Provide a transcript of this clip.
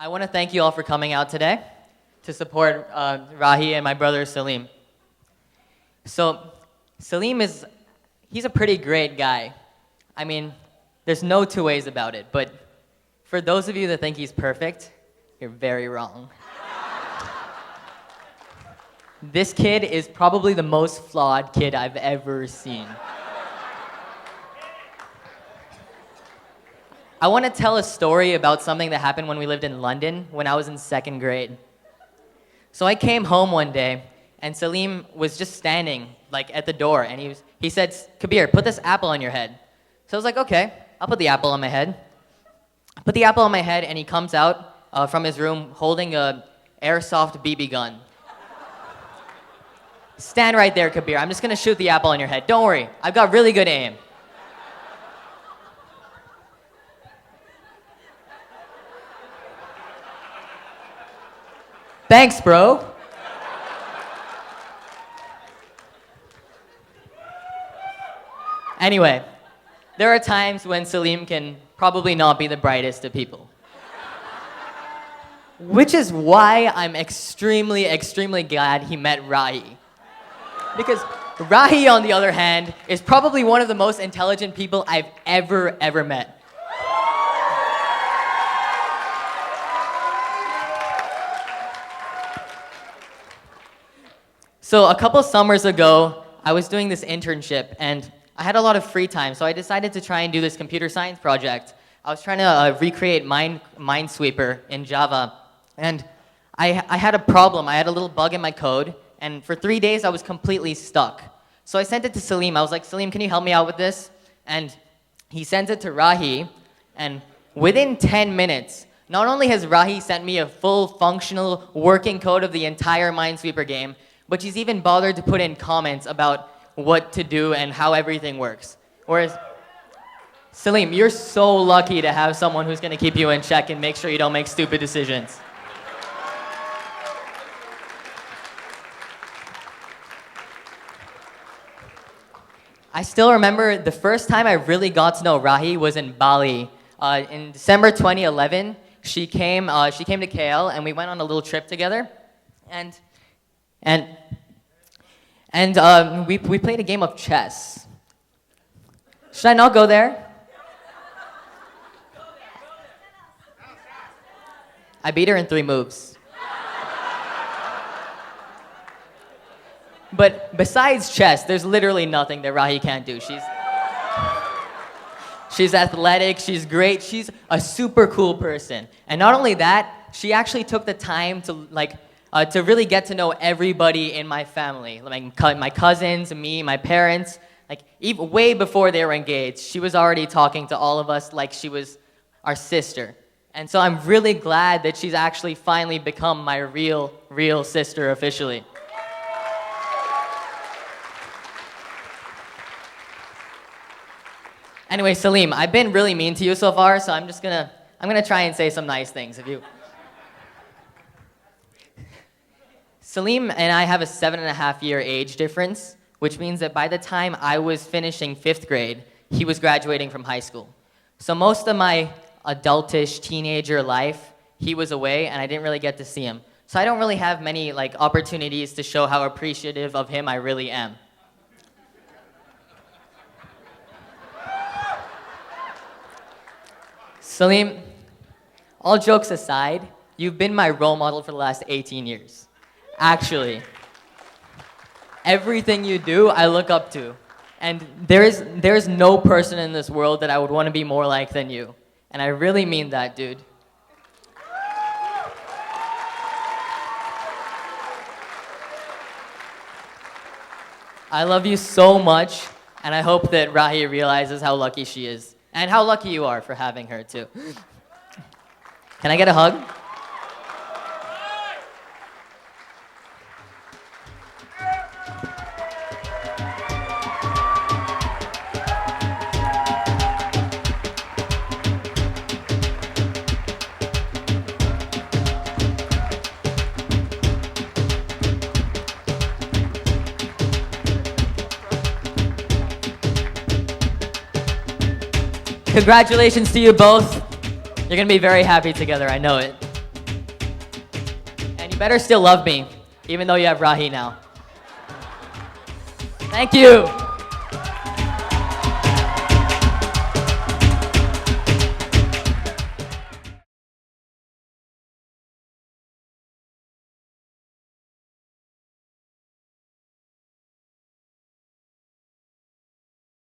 I want to thank you all for coming out today to support Rahee and my brother Salim. So, he's a pretty great guy. I mean, there's no two ways about it, but for those of you that think he's perfect, you're very wrong. This kid is probably the most flawed kid I've ever seen. I want to tell a story about something that happened when we lived in London when I was in second grade. So I came home one day, and Salim was just standing at the door, and he said, "Kabir, put this apple on your head." So I was like, "Okay, I'll put the apple on my head." I put the apple on my head, and he comes out from his room holding a airsoft BB gun. "Stand right there, Kabir. I'm just gonna shoot the apple on your head. Don't worry, I've got really good aim." Thanks, bro. Anyway, there are times when Salim can probably not be the brightest of people. Which is why I'm extremely, extremely glad he met Rahee. Because Rahee, on the other hand, is probably one of the most intelligent people I've ever met. So a couple summers ago, I was doing this internship, and I had a lot of free time, so I decided to try and do this computer science project. I was trying to recreate Minesweeper in Java, and I had a problem. I had a little bug in my code, and for 3 days, I was completely stuck. So I sent it to Salim. I was like, "Salim, can you help me out with this?" And he sent it to Rahee, and within 10 minutes, not only has Rahee sent me a full functional working code of the entire Minesweeper game, but she's even bothered to put in comments about what to do and how everything works. Whereas, Salim, you're so lucky to have someone who's going to keep you in check and make sure you don't make stupid decisions. I still remember the first time I really got to know Rahee was in Bali. In December 2011, she came to KL, and we went on a little trip together. And we played a game of chess. Should I not go there? I beat her in 3 moves. But besides chess, there's literally nothing that Rahee can't do. She's athletic, she's great, she's a super cool person. And not only that, she actually took the time to really get to know everybody in my family, my cousins, me, my parents. Even way before they were engaged, she was already talking to all of us like she was our sister. And so I'm really glad that she's actually finally become my real sister officially. Anyway, Salim, I've been really mean to you so far, so I'm gonna try and say some nice things if you. Salim and I have a 7.5-year age difference, which means that by the time I was finishing 5th grade, he was graduating from high school. So most of my adultish teenager life, he was away, and I didn't really get to see him. So I don't really have many opportunities to show how appreciative of him I really am. Salim, all jokes aside, you've been my role model for the last 18 years. Actually, everything you do, I look up to. And there's no person in this world that I would want to be more like than you. And I really mean that, dude. I love you so much, and I hope that Rahee realizes how lucky she is. And how lucky you are for having her, too. Can I get a hug? Congratulations to you both. You're gonna be very happy together, I know it. better still love me, even though you have Rahee now. Thank you.